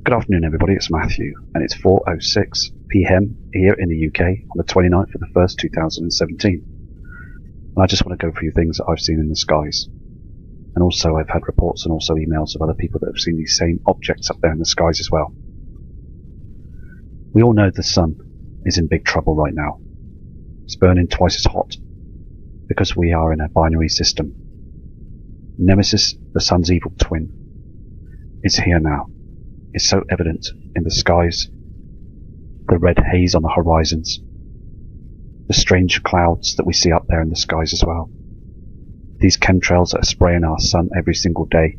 Good afternoon everybody, it's Matthew and it's 4:06 PM here in the UK on the 29th of the 1st 2017. And I just want to go through a few things that I've seen in the skies. And also I've had reports and also emails of other people that have seen these same objects up there in the skies as well. We all know the sun is in big trouble right now. It's burning twice as hot because we are in a binary system. Nemesis, the sun's evil twin, is here now. It's so evident in the skies, the red haze on the horizons, the strange clouds that we see up there in the skies as well. These chemtrails that are spraying our sun every single day.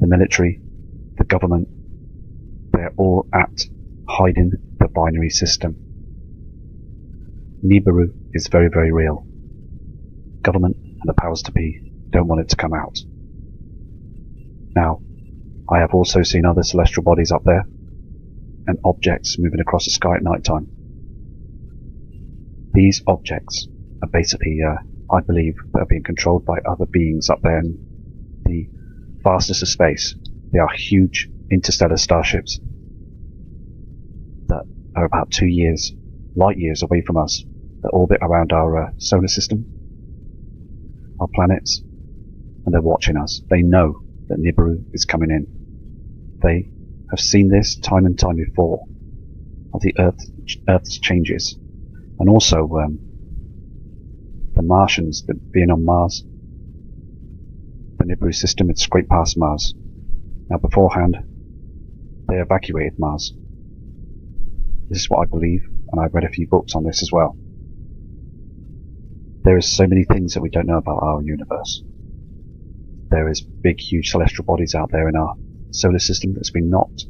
The military, the government, they're all at hiding the binary system. Nibiru is very, very real. Government and the powers to be don't want it to come out. Now, I have also seen other celestial bodies up there and objects moving across the sky at night time. These objects are basically, I believe, that are being controlled by other beings up there in the vastness of space. They are huge interstellar starships that are about 2 light years away from us, that orbit around our solar system, our planets, and they're watching us. They know that Nibiru is coming in. They have seen this time and time before of the Earth's changes, and also the Martians that being on Mars. The Nibiru system had scraped past Mars. Now beforehand, they evacuated Mars. This is what I believe, and I've read a few books on this as well. There is so many things that we don't know about our universe. There is big, huge celestial bodies out there in our solar system that's been knocked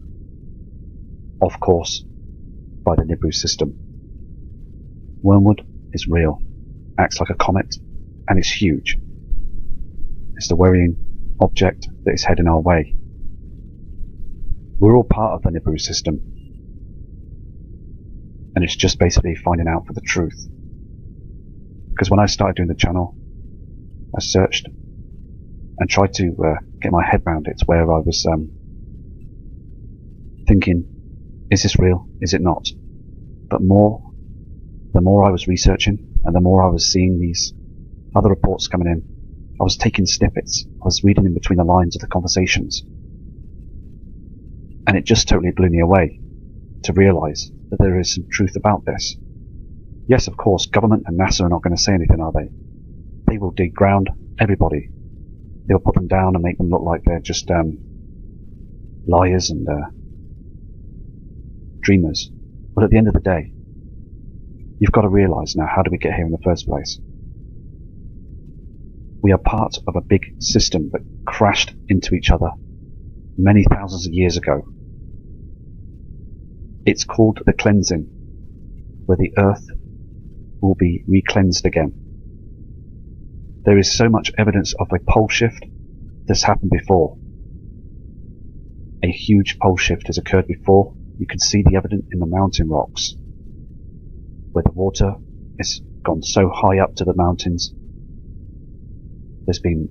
off course by the Nibiru system. Wormwood is real, acts like a comet, and it's huge. It's the worrying object that is heading our way. We're all part of the Nibiru system, and it's just basically finding out for the truth. Because when I started doing the channel, I searched and tried to get my head around it, where I was thinking, is this real? Is it not? But the more I was researching and the more I was seeing these other reports coming in, I was taking snippets. I was reading in between the lines of the conversations. And it just totally blew me away to realize that there is some truth about this. Yes, of course, government and NASA are not going to say anything, are they? They will deground everybody. They'll put them down and make them look like they're just liars and dreamers. But at the end of the day, you've got to realize now, how did we get here in the first place? We are part of a big system that crashed into each other many thousands of years ago. It's called the cleansing, where the earth will be re-cleansed again. There is so much evidence of a pole shift that's happened before. A huge pole shift has occurred before. You can see the evidence in the mountain rocks, where the water has gone so high up to the mountains. There's been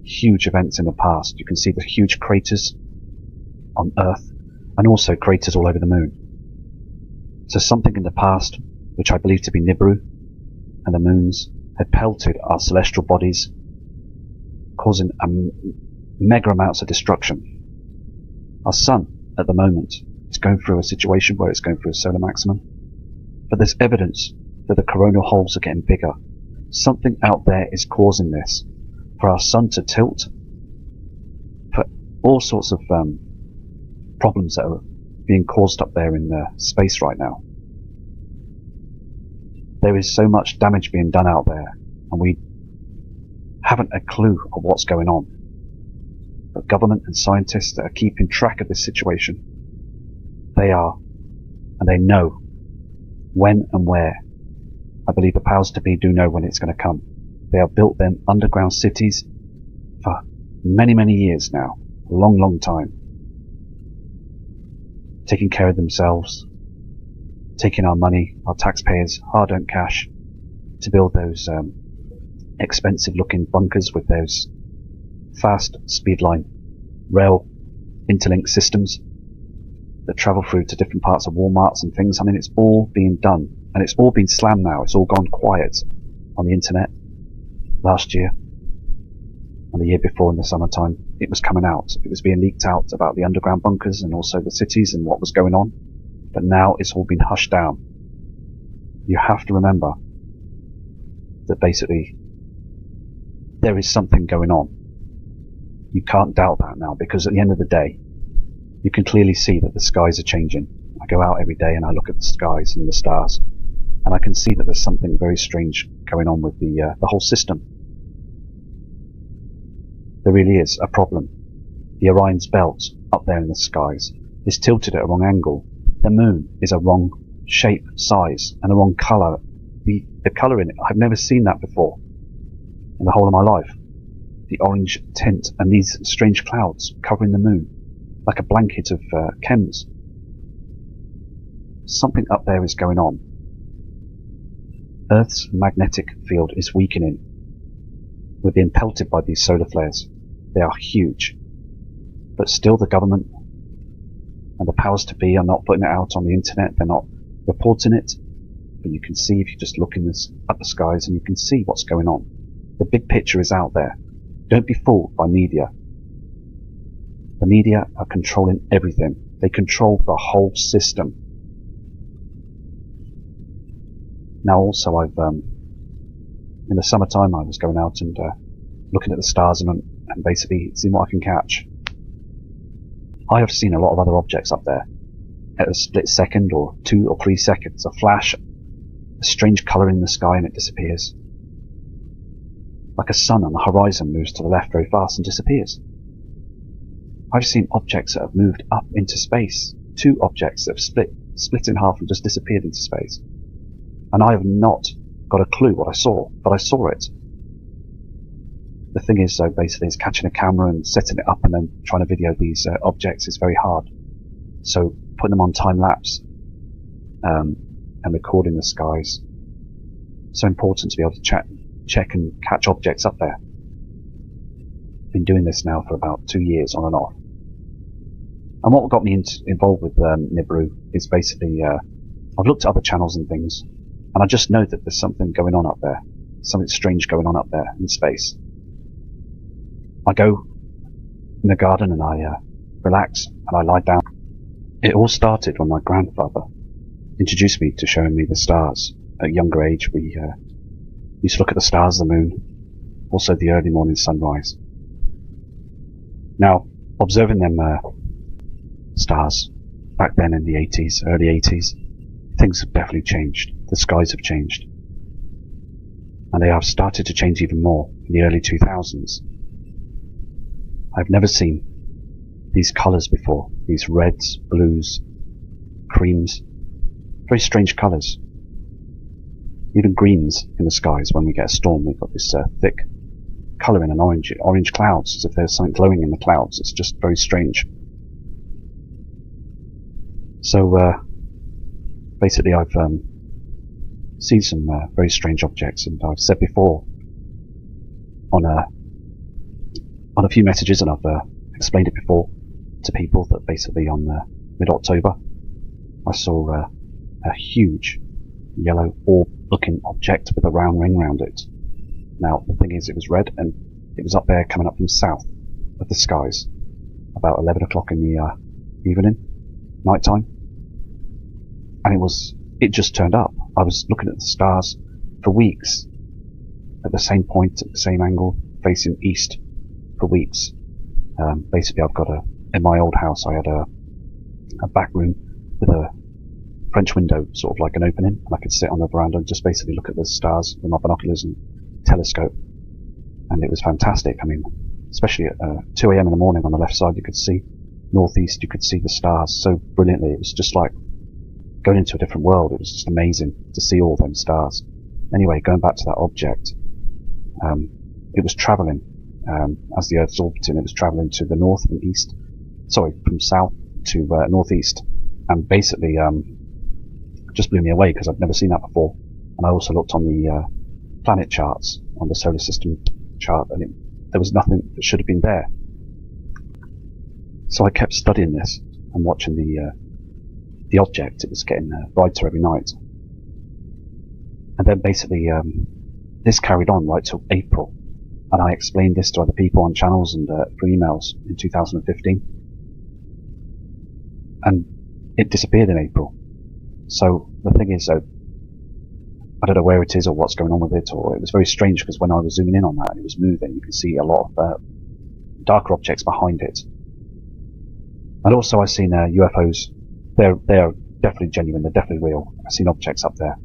huge events in the past. You can see the huge craters on Earth, and also craters all over the moon. So something in the past, which I believe to be Nibiru and the moons, had pelted our celestial bodies, causing mega amounts of destruction. Our sun, at the moment, is going through a situation where it's going through a solar maximum, but there's evidence that the coronal holes are getting bigger. Something out there is causing this, for our sun to tilt, for all sorts of problems that are being caused up there in space right now. There is so much damage being done out there, and we haven't a clue of what's going on. But government and scientists that are keeping track of this situation, they are, and they know when and where. I believe the powers to be do know when it's going to come. They have built them underground cities for many, many years now, a long, long time, taking care of themselves, taking our money, our taxpayers' hard-earned cash, to build those expensive-looking bunkers with those fast speed line rail interlinked systems that travel through to different parts of Walmarts and things. I mean, it's all being done, and it's all been slammed now. It's all gone quiet on the internet. Last year and the year before in the summertime, it was coming out. It was being leaked out about the underground bunkers and also the cities and what was going on. But now it's all been hushed down. You have to remember that basically there is something going on. You can't doubt that now, because at the end of the day, you can clearly see that the skies are changing. I go out every day and I look at the skies and the stars, and I can see that there's something very strange going on with the whole system. There really is a problem. The Orion's belt up there in the skies is tilted at a wrong angle. The moon is a wrong shape, size, and a wrong colour. The colour in it, I've never seen that before in the whole of my life. The orange tint and these strange clouds covering the moon like a blanket of chems. Something up there is going on. Earth's magnetic field is weakening. We're being pelted by these solar flares. They are huge. But still the government and the powers to be are not putting it out on the internet. They're not reporting it. But you can see if you just look at the skies, and you can see what's going on. The big picture is out there. Don't be fooled by media. The media are controlling everything. They control the whole system. Now also in the summertime I was going out and looking at the stars and basically seeing what I can catch. I have seen a lot of other objects up there. At a split second or 2 or 3 seconds, a flash, a strange colour in the sky, and it disappears. Like a sun on the horizon moves to the left very fast and disappears. I've seen objects that have moved up into space. 2 objects that have split in half and just disappeared into space. And I have not got a clue what I saw, but I saw it. The thing is, though, basically, is catching a camera and setting it up and then trying to video these objects is very hard. So putting them on time lapse and recording the skies. So important to be able to check and catch objects up there. Been doing this now for about 2 years on and off. And what got me involved with Nibiru is basically I've looked at other channels and things, and I just know that there's something going on up there, something strange going on up there in space. I go in the garden and I relax and I lie down. It all started when my grandfather introduced me to showing me the stars. At a younger age, we used to look at the stars, the moon, also the early morning sunrise. Now, observing them stars back then in the 80s, early 80s, things have definitely changed. The skies have changed. And they have started to change even more in the early 2000s. I've never seen these colours before. These reds, blues, creams. Very strange colours. Even greens in the skies. When we get a storm, we've got this thick colour in an orange clouds, as if there's something glowing in the clouds. It's just very strange. So basically I've seen some very strange objects, and I've said before on a few messages, and I've explained it before to people, that basically on mid-October I saw a huge yellow orb-looking object with a round ring round it. Now the thing is, it was red, and it was up there coming up from south of the skies about 11 o'clock in the evening, night time, and it just turned up. I was looking at the stars for weeks at the same point, at the same angle, facing east for weeks. Basically I've got in my old house I had a back room with a French window, sort of like an opening, and I could sit on the veranda and just basically look at the stars with my binoculars and telescope, and it was fantastic. I mean, especially at 2 a.m. in the morning on the left side, you could see northeast, you could see the stars so brilliantly. It was just like going into a different world. It was just amazing to see all them stars. Anyway, going back to that object, it was travelling as the Earth's orbiting. It was travelling to the north and east, from south to northeast, and basically just blew me away because I'd never seen that before. And I also looked on the planet charts, on the solar system chart, and there was nothing that should have been there. So I kept studying this and watching the the object, it was getting brighter every night. And then basically this carried on right till April, and I explained this to other people on channels and through emails in 2015, and it disappeared in April. So the thing is, I don't know where it is or what's going on with it, or it was very strange because when I was zooming in on that, it was moving. You can see a lot of darker objects behind it. And also I've seen UFOs. They are definitely genuine. They're definitely real. I've seen objects up there,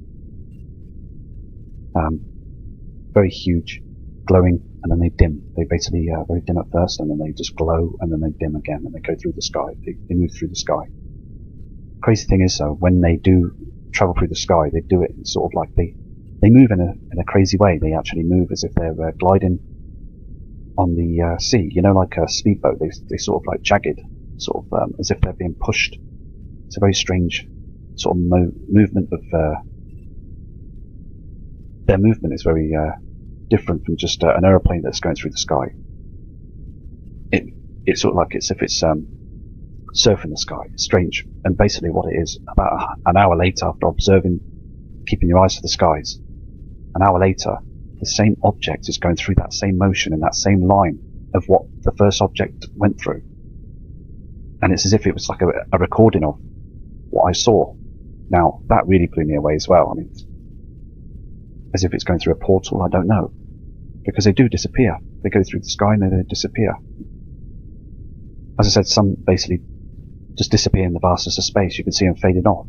very huge, glowing, and then they dim. They basically very dim at first, and then they just glow, and then they dim again, and they go through the sky. They move through the sky. Crazy thing is, though, when they do travel through the sky, they do it sort of like they move in a crazy way. They actually move as if they're gliding on the sea. You know, like a speedboat. They sort of like jagged, sort of as if they're being pushed. It's a very strange sort of movement of their movement is very different from just an aeroplane that's going through the sky. It's sort of like it's if it's surfing the sky. It's strange. And basically what it is, about an hour later, after observing, keeping your eyes to the skies, an hour later, the same object is going through that same motion in that same line of what the first object went through. And it's as if it was like a recording of what I saw. Now, that really blew me away as well. I mean, as if it's going through a portal, I don't know. Because they do disappear. They go through the sky and then they disappear. As I said, some basically just disappear in the vastness of space. You can see them fading off.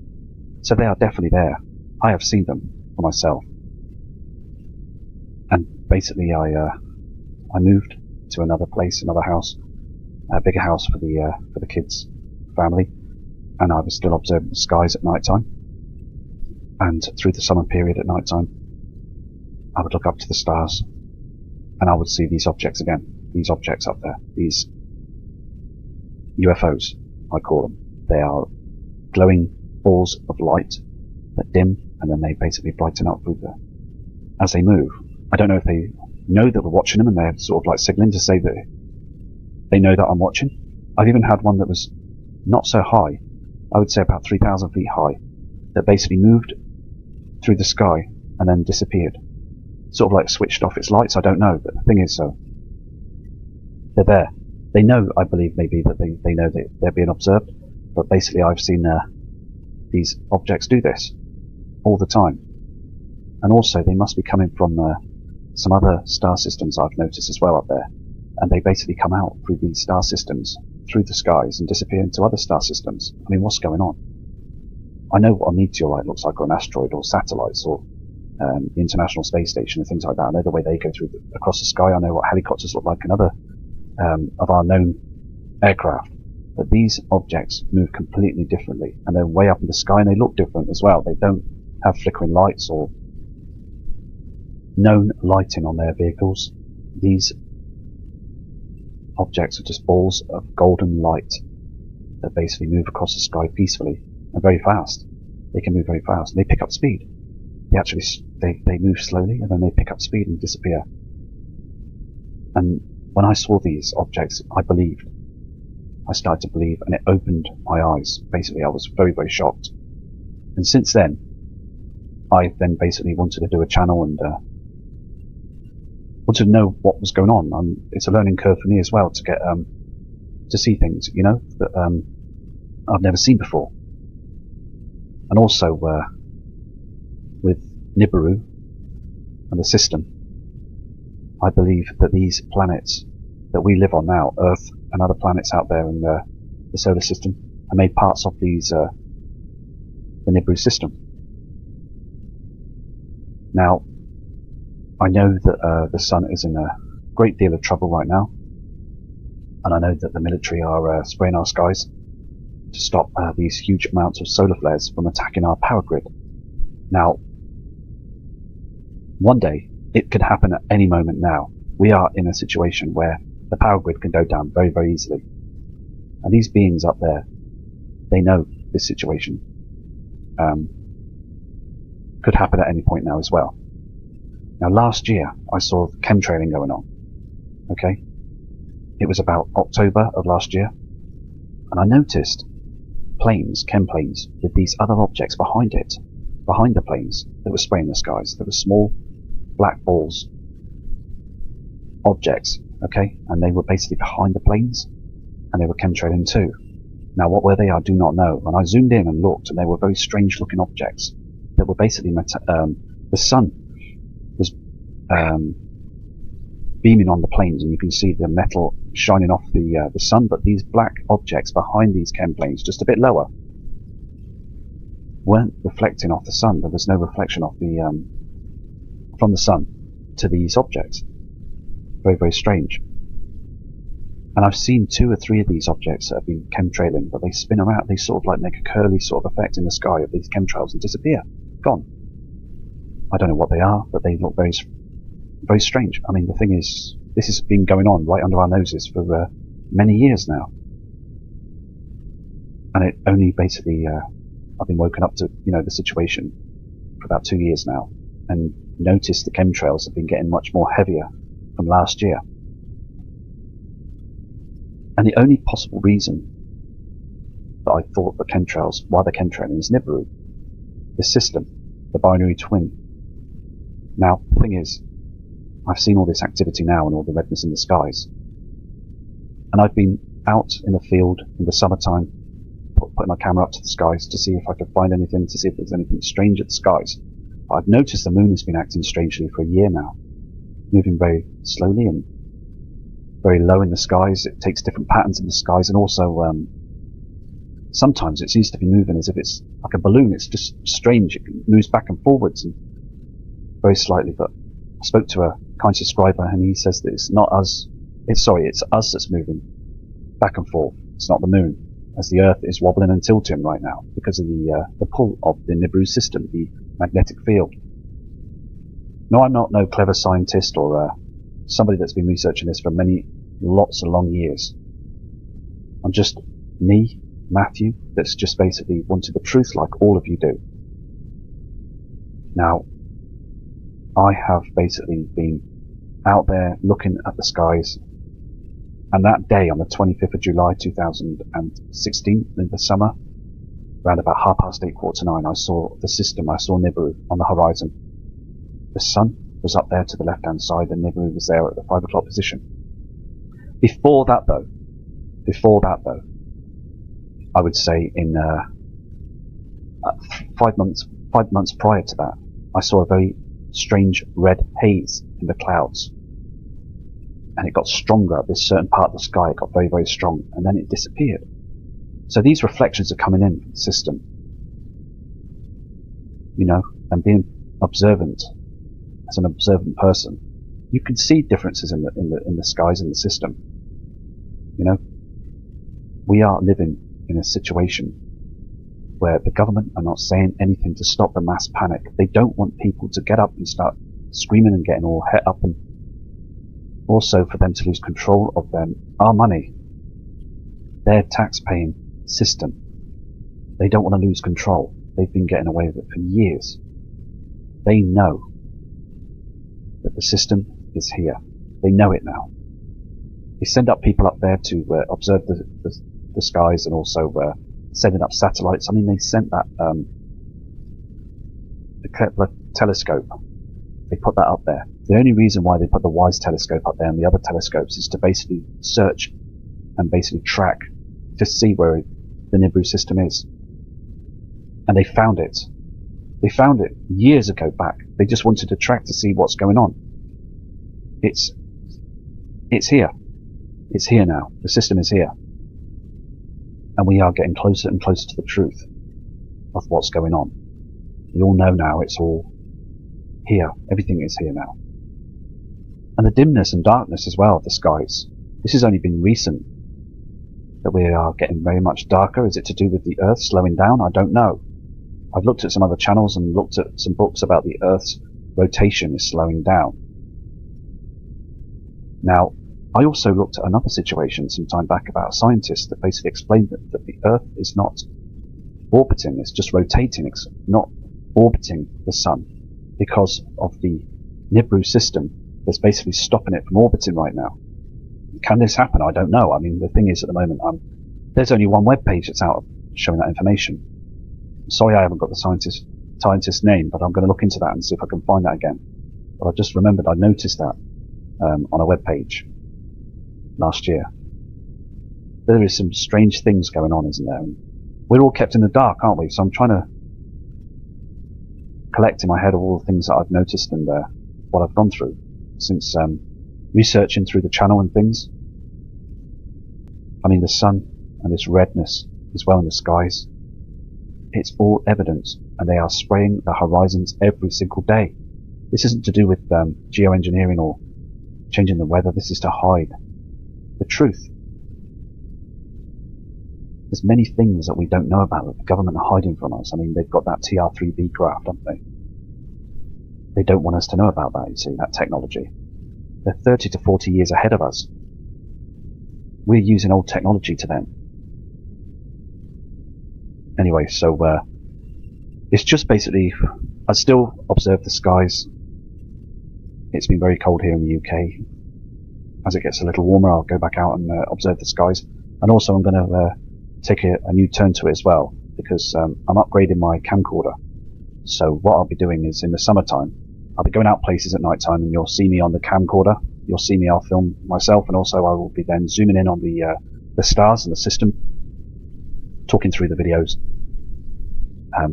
So they are definitely there. I have seen them for myself. And basically I moved to another place, another house, a bigger house for the kids' family, and I was still observing the skies at night time. And through the summer period at night time, I would look up to the stars, and I would see these objects again. These objects up there, these UFOs, I call them. They are glowing balls of light that dim, and then they basically brighten up as they move. I don't know if they know that we're watching them, and they're sort of like signaling to say that they know that I'm watching. I've even had one that was not so high, I would say about 3,000 feet high, that basically moved through the sky and then disappeared. Sort of like switched off its lights, I don't know, but the thing is, they're there. They know, I believe, maybe that they know that they're being observed, but basically I've seen these objects do this all the time. And also they must be coming from some other star systems I've noticed as well up there, and they basically come out through these star systems, through the skies, and disappear into other star systems. I mean, what's going on? I know what a meteorite looks like, or an asteroid, or satellites, or the International Space Station and things like that. I know the way they go through across the sky. I know what helicopters look like and other of our known aircraft. But these objects move completely differently, and they're way up in the sky, and they look different as well. They don't have flickering lights or known lighting on their vehicles. These objects are just balls of golden light that basically move across the sky peacefully and very fast. They can move very fast, and they pick up speed. They move slowly, and then they pick up speed and disappear. And when I saw these objects, I started to believe, and it opened my eyes. Basically, I was very, very shocked. And since then, I then basically wanted to do a channel and wanted to know what was going on. It's a learning curve for me as well to get to see things, you know, that I've never seen before. And also with Nibiru and the system, I believe that these planets that we live on now, Earth and other planets out there in the solar system, are made parts of the Nibiru system. Now, I know that the sun is in a great deal of trouble right now, and I know that the military are spraying our skies to stop these huge amounts of solar flares from attacking our power grid. Now, one day, it could happen at any moment now. We are in a situation where the power grid can go down very, very easily. And these beings up there, they know this situation could happen at any point now as well. Now, last year, I saw chemtrailing going on. Okay? It was about October of last year. And I noticed planes, chem planes, with these other objects behind it, behind the planes that were spraying the skies. There were small black balls, objects, okay, and they were basically behind the planes, and they were chemtrailing too. Now, what were they? I do not know. And I zoomed in and looked, and they were very strange-looking objects that were basically the sun was beaming on the planes, and you can see the metal shining off the sun. But these black objects behind these chem planes, just a bit lower, weren't reflecting off the sun. There was no reflection off the from the sun to these objects. Very, very strange. And I've seen 2 or 3 of these objects that have been chemtrailing, but they spin around, they sort of like make a curly sort of effect in the sky of these chemtrails and disappear. Gone. I don't know what they are, but they look very, very strange. I mean, the thing is, this has been going on right under our noses for many years now. And it only basically, I've been woken up to, the situation for about 2 years now, and noticed the chemtrails have been getting much more heavier from last year. And the only possible reason that I thought the chemtrails, why they're chemtrailing, is Nibiru, the system, the binary twin. Now, the thing is, I've seen all this activity now and all the redness in the skies, and I've been out in the field in the summertime, putting my camera up to the skies to see if I could find anything, to see if there's anything strange at the skies. But I've noticed the moon has been acting strangely for a year now, moving very slowly and very low in the skies. It takes different patterns in the skies, and also sometimes it seems to be moving as if it's like a balloon. It's just strange. It moves back and forwards and very slightly. But I spoke to a kind subscriber, and he says that it's not us. It's us that's moving back and forth. It's not the moon, as the Earth is wobbling and tilting right now because of the pull of the Nibiru system, the magnetic field. No, I'm not no clever scientist or somebody that's been researching this for lots of long years. I'm just me, Matthew, that's just basically wanted the truth like all of you do. Now, I have basically been out there looking at the skies, and that day on the 25th of July 2016, in the summer, around about 8:30, 8:45, I saw the system, I saw Nibiru on the horizon. The sun was up there to the left-hand side, and Nibiru was there at the 5 o'clock position. Before that though, I would say in 5 months prior to that, I saw a very strange red haze in the clouds, and it got stronger at this certain part of the sky. It got very, very strong, and then it disappeared. So these reflections are coming in from the system, and being observant, as an observant person, you can see differences in the skies in the system. We are living in a situation where the government are not saying anything to stop the mass panic. They don't want people to get up and start screaming and getting all het up, and also for them to lose control of our money, their tax-paying system. They don't want to lose control. They've been getting away with it for years. They know that the system is here. They know it now. They send up people up there to observe the skies, and also sending up satellites. I mean, they sent that the Kepler telescope. They put that up there. The only reason why they put the WISE telescope up there and the other telescopes is to basically search and basically track to see where the Nibiru system is. And they found it. They found it years ago back. They just wanted to track to see what's going on. It's here. It's here now. The system is here. And we are getting closer and closer to the truth of what's going on. We all know now it's all here. Everything is here now. And the dimness and darkness as well of the skies. This has only been recent that we are getting very much darker. Is it to do with the Earth slowing down? I don't know. I've looked at some other channels and looked at some books about the Earth's rotation is slowing down. Now, I also looked at another situation some time back about a scientist that basically explained that the Earth is not orbiting, it's just rotating, it's not orbiting the Sun, because of the Nibiru system that's basically stopping it from orbiting right now. Can this happen? I don't know. I mean, the thing is, at the moment, there's only one web page that's out showing that information. Sorry I haven't got the scientist's name, but I'm going to look into that and see if I can find that again. But I just remembered I noticed that on a web page last year. There is some strange things going on, isn't there? And we're all kept in the dark, aren't we? So I'm trying to collect in my head all the things that I've noticed and what I've gone through since researching through the channel and things. I mean, the sun and this redness as well in the skies. It's all evidence, and they are spraying the horizons every single day. This isn't to do with geoengineering or changing the weather. This is to hide the truth. There's many things that we don't know about that the government are hiding from us. I mean, they've got that TR3B craft, haven't they? They don't want us to know about that, you see, that technology. They're 30 to 40 years ahead of us. We're using old technology to them. Anyway, so it's just basically, I still observe the skies. It's been very cold here in the UK. As it gets a little warmer, I'll go back out and observe the skies. And also I'm going to take a new turn to it as well, because I'm upgrading my camcorder. So what I'll be doing is in the summertime, I'll be going out places at night time, and you'll see me on the camcorder. You'll see me, I'll film myself, and also I will be then zooming in on the stars and the system, talking through the videos,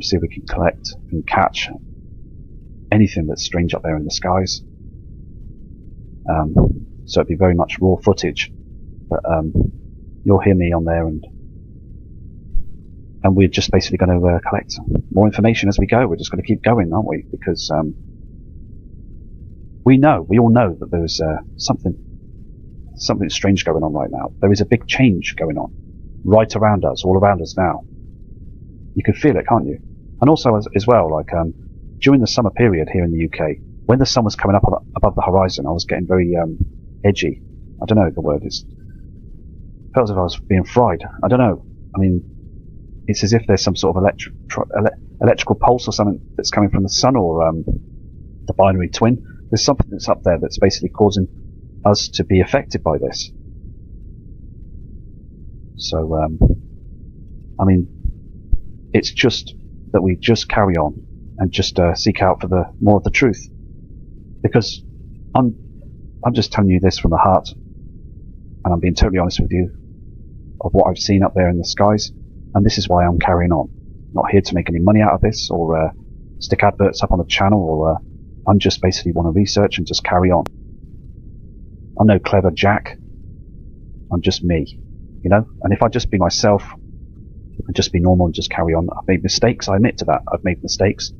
see if we can collect and catch anything that's strange up there in the skies. So it'd be very much raw footage, but you'll hear me on there, and we're just basically going to collect more information as we go. We're just going to keep going, aren't we? Because we all know that there's something strange going on right now. There is a big change going on right around us, all around us now. You can feel it, can't you? And also as well, like during the summer period here in the UK, when the sun was coming up above the horizon, I was getting very edgy. I don't know the word. Felt as if I was being fried. I don't know. I mean, it's as if there's some sort of electrical pulse or something that's coming from the sun, or the binary twin. There's something that's up there that's basically causing us to be affected by this. So, I mean, it's just that we just carry on and just seek out for more of the truth. Because I'm just telling you this from the heart, and I'm being totally honest with you of what I've seen up there in the skies, and this is why I'm carrying on. Not here to make any money out of this, or stick adverts up on the channel, or I'm just basically want to research and just carry on. I'm no clever Jack. I'm just me, you know? And if I just be myself and just be normal and just carry on, I've made mistakes, I admit to that. I've made mistakes.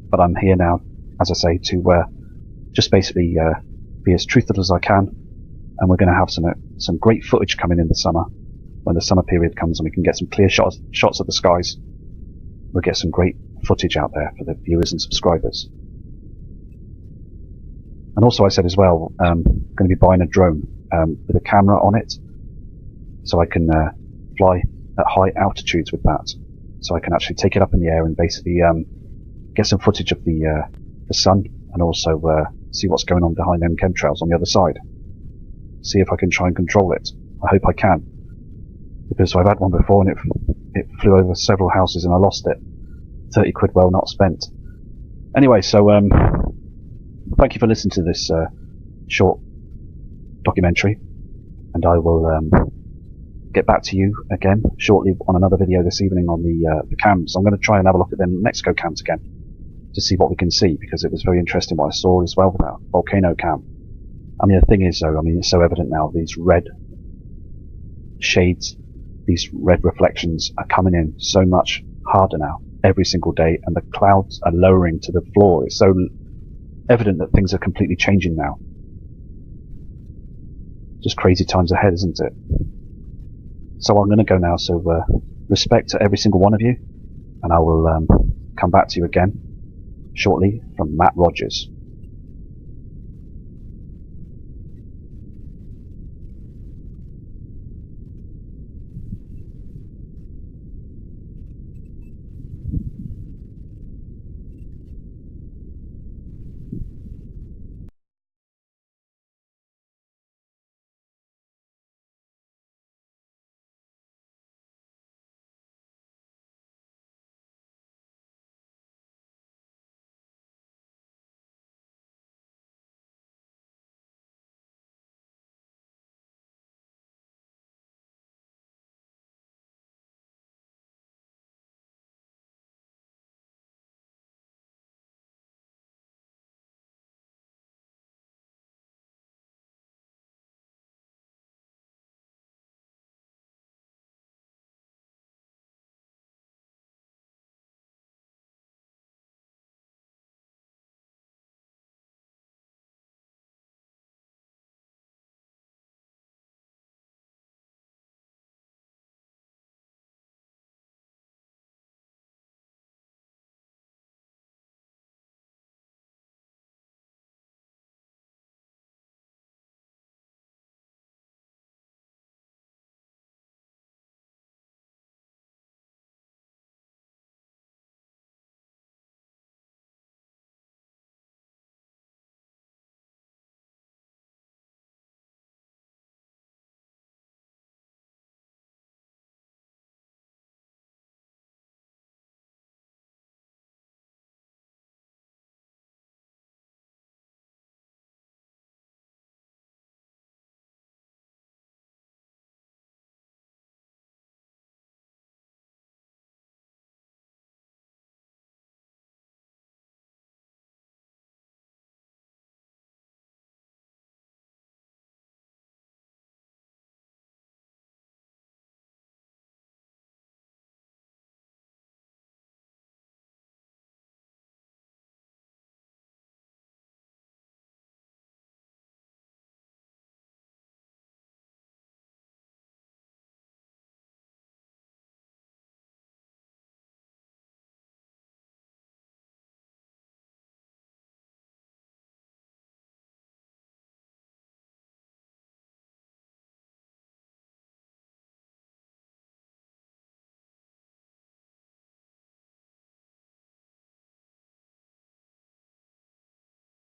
But I'm here now, as I say, to just basically be as truthful as I can. And we're going to have some great footage coming in the summer. When the summer period comes and we can get some clear shots of the skies, we'll get some great footage out there for the viewers and subscribers. And also I said as well, I'm going to be buying a drone with a camera on it, so I can fly at high altitudes with that. So I can actually take it up in the air and basically get some footage of the sun, and also see what's going on behind them chemtrails on the other side. See if I can try and control it. I hope I can. Because I've had one before and it flew over several houses and I lost it. 30 quid well not spent. Anyway, so thank you for listening to this short documentary, and I will get back to you again shortly on another video this evening on the cams. I'm going to try and have a look at the Mexico cams again to see what we can see, because it was very interesting what I saw as well with that volcano cam. I mean, the thing is though, I mean, it's so evident now, these red shades, these red reflections are coming in so much harder now every single day, and the clouds are lowering to the floor. It's so evident that things are completely changing now. Just crazy times ahead, isn't it? So I'm going to go now, so respect to every single one of you, and I will come back to you again shortly from Matt Rogers.